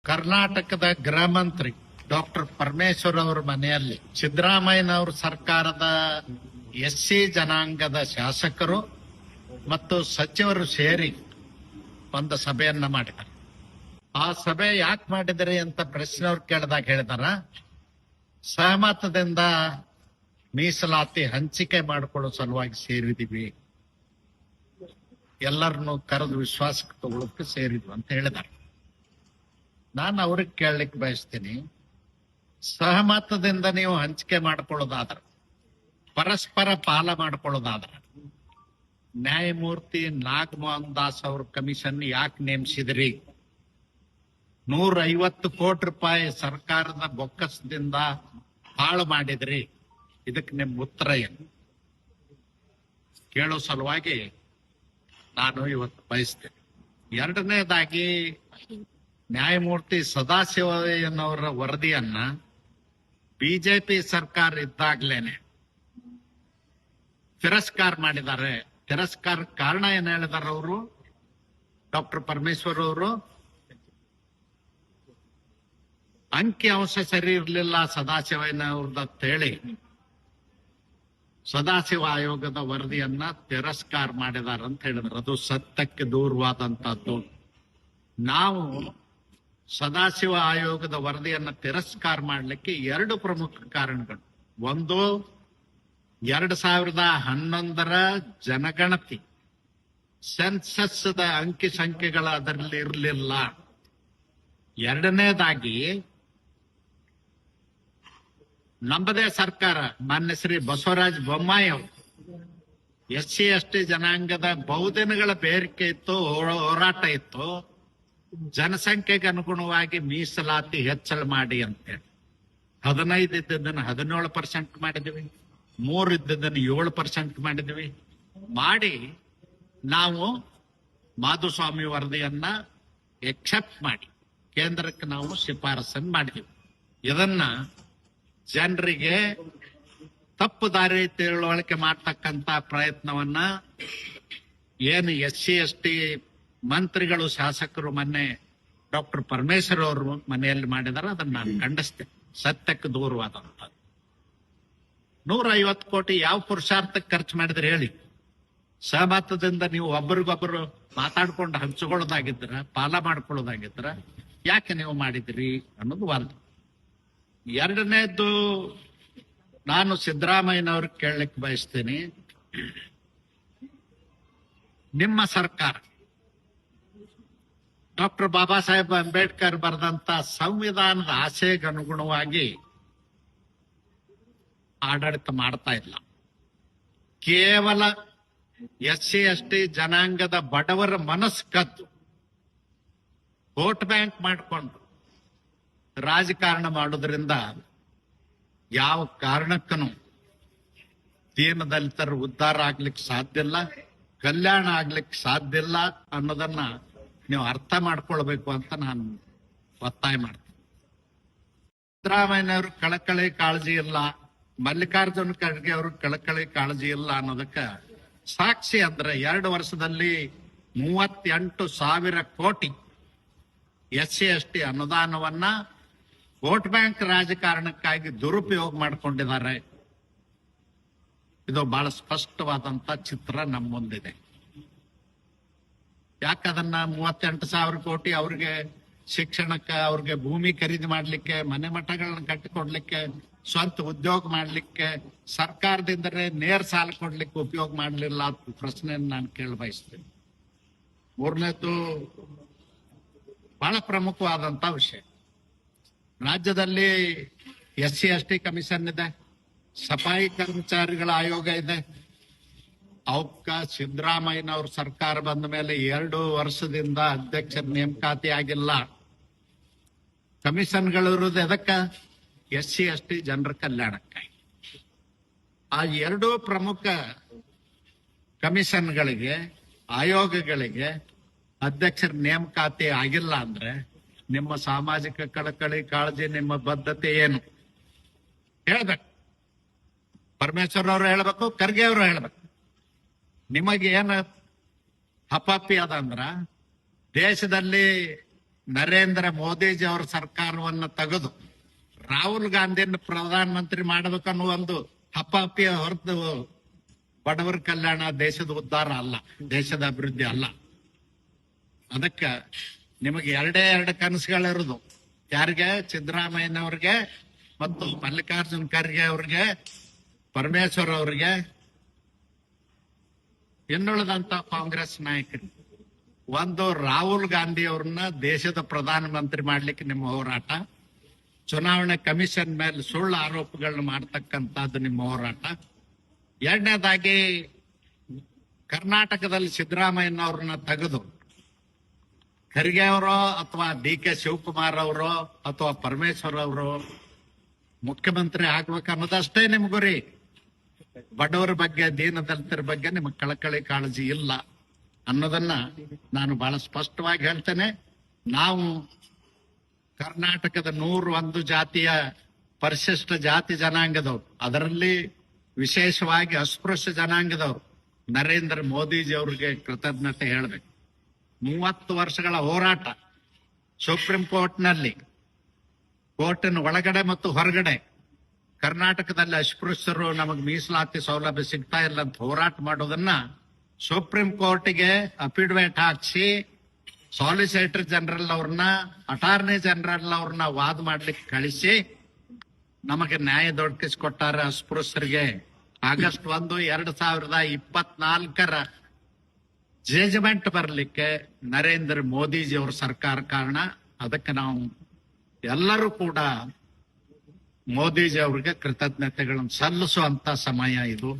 ಕರ್ನಾಟಕದ ಗೃಹ ಮಂತ್ರಿ ಡಾಕ್ಟರ್ ಪರಮೇಶ್ವರ್ ಅವರ ಮನೆಯಲ್ಲಿ ಸಿದ್ದರಾಮಯ್ಯನವರ ಸರ್ಕಾರದ ಎಸ್ಸಿ ಜನಾಂಗದ ಶಾಸಕರು ಮತ್ತು ಸಚಿವರು ಸೇರಿ ಒಂದು ಸಭೆಯನ್ನ ಮಾಡಿದ್ದಾರೆ. ಆ ಸಭೆ ಯಾಕೆ ಮಾಡಿದ್ರಿ ಅಂತ ಪ್ರಶ್ನೆಯವ್ರು ಕೇಳಿದಾಗ ಹೇಳಿದಾರ, ಸಹಮತದಿಂದ ಮೀಸಲಾತಿ ಹಂಚಿಕೆ ಮಾಡಿಕೊಳ್ಳೋ ಸಲುವಾಗಿ ಸೇರಿದೀವಿ, ಎಲ್ಲರನ್ನು ಕರೆದು ವಿಶ್ವಾಸಕ್ಕೆ ತಗೊಳ್ಳೋಕೆ ಸೇರಿದ್ವು ಅಂತ ಹೇಳಿದ್ದಾರೆ. ನಾನು ಅವ್ರಿಗೆ ಕೇಳಲಿಕ್ಕೆ ಬಯಸ್ತೀನಿ, ಸಹಮತದಿಂದ ನೀವು ಹಂಚಿಕೆ ಮಾಡ್ಕೊಳ್ಳೋದಾದ್ರ, ಪರಸ್ಪರ ಪಾಲ ಮಾಡ್ಕೊಳ್ಳೋದಾದ್ರ, ನ್ಯಾಯಮೂರ್ತಿ ನಾಗಮೋಹನ್ ದಾಸ್ ಅವ್ರ ಕಮಿಷನ್ ಯಾಕೆ ನೇಮಿಸಿದ್ರಿ? 150 ಕೋಟಿ ರೂಪಾಯಿ ಸರ್ಕಾರದ ಬೊಕ್ಕಸದಿಂದ ಹಾಳು ಮಾಡಿದ್ರಿ, ಇದಕ್ಕೆ ನಿಮ್ ಉತ್ತರ ಏನು ಕೇಳೋ ಸಲುವಾಗಿ ನಾನು ಇವತ್ತು ಬಯಸ್ತೇನೆ. ಎರಡನೇದಾಗಿ, ನ್ಯಾಯಮೂರ್ತಿ ಸದಾಶಿವಯ್ಯನವರ ವರದಿಯನ್ನ ಬಿಜೆಪಿ ಸರ್ಕಾರ ಇದ್ದಾಗ್ಲೇನೆ ತಿರಸ್ಕಾರ ಮಾಡಿದ್ದಾರೆ. ತಿರಸ್ಕಾರ ಕಾರಣ ಏನ್ ಹೇಳಿದಾರ ಅವರು, ಡಾಕ್ಟರ್ ಪರಮೇಶ್ವರ್ ಅವರು, ಅಂಕಿ ಅಂಶ ಸರಿ ಇರಲಿಲ್ಲ ಸದಾಶಿವಯ್ಯನವ್ರದ್ದು ಹೇಳಿ ಸದಾಶಿವ ಆಯೋಗದ ವರದಿಯನ್ನ ತಿರಸ್ಕಾರ ಮಾಡಿದಾರ ಅಂತ ಹೇಳಿದ್ರು. ಅದು ಸತ್ಯಕ್ಕೆ ದೂರವಾದಂತದ್ದು. ನಾವು ಸದಾಶಿವ ಆಯೋಗದ ವರದಿಯನ್ನ ತಿರಸ್ಕಾರ ಮಾಡಲಿಕ್ಕೆ 2 ಪ್ರಮುಖ ಕಾರಣಗಳು. ಒಂದು, 2011ರ ಜನಗಣತಿ ಸೆನ್ಸಸ್ದ ಅಂಕಿ ಸಂಖ್ಯೆಗಳು ಅದರಲ್ಲಿ ಇರಲಿಲ್ಲ. ಎರಡನೇದಾಗಿ, ನಮ್ಮದೇ ಸರ್ಕಾರ ಮಾನ್ಯ ಶ್ರೀ ಬಸವರಾಜ ಬೊಮ್ಮಾಯಿ ಅವರು SC ST ಜನಾಂಗದ ಬಹುದಿನಗಳ ಬೇಡಿಕೆ ಇತ್ತು, ಹೋರಾಟ ಇತ್ತು, ಜನಸಂಖ್ಯೆಗೆ ಅನುಗುಣವಾಗಿ ಮೀಸಲಾತಿ ಹೆಚ್ಚಳ ಮಾಡಿ ಅಂತೇಳಿ 15 ಇದ್ದದನ್ನು 17% ಮಾಡಿದ್ವಿ, 3 ಇದ್ದದನ್ನು 7% ಮಾಡಿದ್ವಿ. ಮಾಡಿ ನಾವು ಮಾಧುಸ್ವಾಮಿ ವರದಿಯನ್ನ ಎಕ್ಸೆಪ್ಟ್ ಮಾಡಿ ಕೇಂದ್ರಕ್ಕೆ ನಾವು ಶಿಫಾರಸನ್ನು ಮಾಡಿದ್ವಿ. ಇದನ್ನ ಜನರಿಗೆ ತಪ್ಪು ದಾರಿ ತಿಳುವಳಿಕೆ ಮಾಡ್ತಕ್ಕಂತ ಪ್ರಯತ್ನವನ್ನ ಏನು SC ST ಮಂತ್ರಿಗಳು ಶಾಸಕರು ಮೊನ್ನೆ ಡಾಕ್ಟರ್ ಪರಮೇಶ್ವರ್ ಅವರು ಮನೆಯಲ್ಲಿ ಮಾಡಿದಾರೆ, ಅದನ್ನ ನಾನು ಖಂಡಿಸ್ತೇನೆ. ಸತ್ಯಕ್ಕೆ ದೂರವಾದಂತ 150 ಕೋಟಿ ಯಾವ ಪುರುಷಾರ್ಥಕ್ಕೆ ಖರ್ಚು ಮಾಡಿದ್ರೆ ಹೇಳಿ? ಸಹಮತದಿಂದ ನೀವು ಒಬ್ಬರಿಗೊಬ್ಬರು ಮಾತಾಡ್ಕೊಂಡು ಹಂಚಿಕೊಳ್ಳೋದಾಗಿದ್ರ, ಪಾಲ ಮಾಡ್ಕೊಳ್ಳೋದಾಗಿದ್ರ ಯಾಕೆ ನೀವು ಮಾಡಿದಿರಿ ಅನ್ನೋದು ಒಂದು. ಎರಡನೇದ್ದು, ನಾನು ಸಿದ್ದರಾಮಯ್ಯನವ್ರಿಗೆ ಕೇಳಲಿಕ್ಕೆ ಬಯಸ್ತೇನೆ, ನಿಮ್ಮ ಸರ್ಕಾರ ಡಾಕ್ಟರ್ ಬಾಬಾ ಸಾಹೇಬ್ ಅಂಬೇಡ್ಕರ್ ಬರೆದಂತ ಸಂವಿಧಾನದ ಆಶಯಕ್ಕೆ ಅನುಗುಣವಾಗಿ ಆಡಳಿತ ಮಾಡ್ತಾ ಇಲ್ಲ. ಕೇವಲ SC ST ಜನಾಂಗದ ಬಡವರ ಮನಸ್ಸು ಕದ್ದು ವೋಟ್ ಬ್ಯಾಂಕ್ ಮಾಡಿಕೊಂಡು ರಾಜಕಾರಣ ಮಾಡೋದ್ರಿಂದ ಯಾವ ಕಾರಣಕ್ಕೂ ದೀನ ದಲಿತರ ಉದ್ಧಾರ ಆಗ್ಲಿಕ್ಕೆ ಸಾಧ್ಯ ಇಲ್ಲ, ಕಲ್ಯಾಣ ಆಗ್ಲಿಕ್ಕೆ ಸಾಧ್ಯ ಇಲ್ಲ ಅನ್ನೋದನ್ನ ನೀವು ಅರ್ಥ ಮಾಡ್ಕೊಳ್ಬೇಕು ಅಂತ ನಾನು ಒತ್ತಾಯ ಮಾಡ್ತೀನಿ. ಸಿದ್ದರಾಮಯ್ಯನವ್ರ ಕಳಕಳಿ ಕಾಳಜಿ ಇಲ್ಲ, ಮಲ್ಲಿಕಾರ್ಜುನ ಖರ್ಗೆ ಅವ್ರ ಕಳಕಳಿ ಕಾಳಜಿ ಇಲ್ಲ ಅನ್ನೋದಕ್ಕ ಸಾಕ್ಷಿ ಅಂದ್ರೆ 2 ವರ್ಷದಲ್ಲಿ 38,000 ಕೋಟಿ SC ST ಅನುದಾನವನ್ನ ವೋಟ್ ಬ್ಯಾಂಕ್ ರಾಜಕಾರಣಕ್ಕಾಗಿ ದುರುಪಯೋಗ ಮಾಡಿಕೊಂಡಿದ್ದಾರೆ. ಇದು ಬಹಳ ಸ್ಪಷ್ಟವಾದಂತ ಚಿತ್ರ ನಮ್ಮ ಮುಂದಿದೆ. ಯಾಕದನ್ನ 38,000 ಕೋಟಿ ಅವ್ರಿಗೆ ಶಿಕ್ಷಣಕ್ಕೆ, ಅವ್ರಿಗೆ ಭೂಮಿ ಖರೀದಿ ಮಾಡ್ಲಿಕ್ಕೆ, ಮನೆ ಮಠಗಳನ್ನ ಕಟ್ಟಿಕೊಡ್ಲಿಕ್ಕೆ, ಸ್ವಂತ ಉದ್ಯೋಗ ಮಾಡ್ಲಿಕ್ಕೆ, ಸರ್ಕಾರದಿಂದಲೇ ನೇರ ಸಾಲ ಕೊಡ್ಲಿಕ್ಕೆ ಉಪಯೋಗ ಮಾಡಲಿಲ್ಲ ಅಂತ ಪ್ರಶ್ನೆಯನ್ನು ನಾನು ಕೇಳ ಬಯಸ್ತೇನೆ. ಮೂರನೇದು ಬಹಳ ಪ್ರಮುಖವಾದಂತ ವಿಷಯ, ರಾಜ್ಯದಲ್ಲಿ SC ST ಕಮಿಷನ್ ಇದೆ, ಸಫಾಯಿ ಕರ್ಮಚಾರಿಗಳ ಆಯೋಗ ಇದೆ. ಅವಕ್ಕ ಸಿದ್ದರಾಮಯ್ಯನವ್ರ ಸರ್ಕಾರ ಬಂದ ಮೇಲೆ 2 ವರ್ಷದಿಂದ ಅಧ್ಯಕ್ಷರ ನೇಮಕಾತಿ ಆಗಿಲ್ಲ. ಕಮಿಷನ್ಗಳಿರೋದು ಎದಕ್ಕ? SC ST ಜನರ ಕಲ್ಯಾಣಕ್ಕಾಗಿ. ಆ 2 ಪ್ರಮುಖ ಕಮಿಷನ್ಗಳಿಗೆ, ಆಯೋಗಗಳಿಗೆ ಅಧ್ಯಕ್ಷರ ನೇಮಕಾತಿ ಆಗಿಲ್ಲ ಅಂದ್ರೆ ನಿಮ್ಮ ಸಾಮಾಜಿಕ ಕಳಕಳಿ ಕಾಳಜಿ, ನಿಮ್ಮ ಬದ್ಧತೆ ಏನು ಹೇಳ್ಬೇಕು. ಪರಮೇಶ್ವರ್ ಅವರು ಹೇಳ್ಬೇಕು, ಖರ್ಗೆ ಅವರು ಹೇಳ್ಬೇಕು. ನಿಮಗೆ ಏನು ಹಪಾಪಿ ಅದಂದ್ರ ದೇಶದಲ್ಲಿ ನರೇಂದ್ರ ಮೋದಿಜಿ ಅವರ ಸರ್ಕಾರವನ್ನ ತೆಗೆದು ರಾಹುಲ್ ಗಾಂಧಿಯನ್ನು ಪ್ರಧಾನಮಂತ್ರಿ ಮಾಡಬೇಕನ್ನೋ ಒಂದು ಹಪ್ಪಾಪಿಯ ಹೊರತು ಬಡವರ ಕಲ್ಯಾಣ ದೇಶದ ಉದ್ಧಾರ ಅಲ್ಲ, ದೇಶದ ಅಭಿವೃದ್ಧಿ ಅಲ್ಲ. ಅದಕ್ಕ ನಿಮಗೆ ಎರಡು ಕನಸುಗಳಿರೋದು. ಯಾರಿಗೆ? ಸಿದ್ದರಾಮಯ್ಯನವ್ರಿಗೆ ಮತ್ತು ಮಲ್ಲಿಕಾರ್ಜುನ್ ಖರ್ಗೆ ಅವ್ರಿಗೆ, ಪರಮೇಶ್ವರ್ ಅವ್ರಿಗೆ, ಇನ್ನುಳಿದಂತ ಕಾಂಗ್ರೆಸ್ ನಾಯಕರು. ಒಂದು, ರಾಹುಲ್ ಗಾಂಧಿ ಅವ್ರನ್ನ ದೇಶದ ಪ್ರಧಾನಮಂತ್ರಿ ಮಾಡ್ಲಿಕ್ಕೆ ನಿಮ್ಮ ಹೋರಾಟ. ಚುನಾವಣೆ ಕಮಿಷನ್ ಮೇಲೆ ಸುಳ್ಳು ಆರೋಪಗಳನ್ನ ಮಾಡ್ತಕ್ಕಂಥದ್ದು ನಿಮ್ಮ ಹೋರಾಟ. ಎರಡನೇದಾಗಿ, ಕರ್ನಾಟಕದಲ್ಲಿ ಸಿದ್ದರಾಮಯ್ಯನವ್ರನ್ನ ತೆಗೆದು ಖರ್ಗೆ ಅವರೋ ಅಥವಾ DK ಶಿವಕುಮಾರ್ ಅವರೋ ಅಥವಾ ಪರಮೇಶ್ವರ್ ಅವರು ಮುಖ್ಯಮಂತ್ರಿ ಆಗ್ಬೇಕನ್ನೋದಷ್ಟೇ ನಿಮ್ ಗುರಿ. ಬಡವರ ಬಗ್ಗೆ, ದೀನದಲಿತರ ಬಗ್ಗೆ ನಿಮಗೆ ಕಳಕಳಿ ಕಾಳಜಿ ಇಲ್ಲ ಅನ್ನೋದನ್ನ ನಾನು ಬಹಳ ಸ್ಪಷ್ಟವಾಗಿ ಹೇಳ್ತೇನೆ. ನಾವು ಕರ್ನಾಟಕದ 101 ಜಾತಿಯ ಪರಿಶಿಷ್ಟ ಜಾತಿ ಜನಾಂಗದವ್ರು, ಅದರಲ್ಲಿ ವಿಶೇಷವಾಗಿ ಅಸ್ಪೃಶ್ಯ ಜನಾಂಗದವ್ರು ನರೇಂದ್ರ ಮೋದಿಜಿ ಅವ್ರಿಗೆ ಕೃತಜ್ಞತೆ ಹೇಳ್ಬೇಕು. 30 ವರ್ಷಗಳ ಹೋರಾಟ ಸುಪ್ರೀಂ ಕೋರ್ಟ್ನಲ್ಲಿ, ಕೋರ್ಟಿನ ಒಳಗಡೆ ಮತ್ತು ಹೊರಗಡೆ ಕರ್ನಾಟಕದಲ್ಲಿ ಅಸ್ಪೃಶ್ಯರು ನಮಗೆ ಮೀಸಲಾತಿ ಸೌಲಭ್ಯ ಸಿಗ್ತಾ ಇಲ್ಲ ಅಂತ ಹೋರಾಟ ಮಾಡೋದನ್ನ ಸುಪ್ರೀಂ ಕೋರ್ಟ್ಗೆ ಅಫಿಡವಿಟ್ ಹಾಕಿಸಿ ಸಾಲಿಸಿಟರ್ ಜನರಲ್ ಅವ್ರನ್ನ, ಅಟಾರ್ನಿ ಜನರಲ್ ಅವ್ರನ್ನ ವಾದ ಮಾಡ್ಲಿಕ್ಕೆ ಕಳಿಸಿ ನಮಗೆ ನ್ಯಾಯ ದೊರಕಿಸಿಕೊಟ್ಟಾರ ಅಸ್ಪೃಶ್ಯರಿಗೆ. ಆಗಸ್ಟ್ 1, 2024 ಜಜ್ಮೆಂಟ್ ಬರಲಿಕ್ಕೆ ನರೇಂದ್ರ ಮೋದಿಜಿ ಅವ್ರ ಸರ್ಕಾರ ಕಾರಣ. ಅದಕ್ಕೆ ನಾವು ಎಲ್ಲರೂ ಕೂಡ ಮೋದಿಜಿ ಅವ್ರಿಗೆ ಕೃತಜ್ಞತೆಗಳನ್ನು ಸಲ್ಲಿಸುವಂತ ಸಮಯ ಇದು.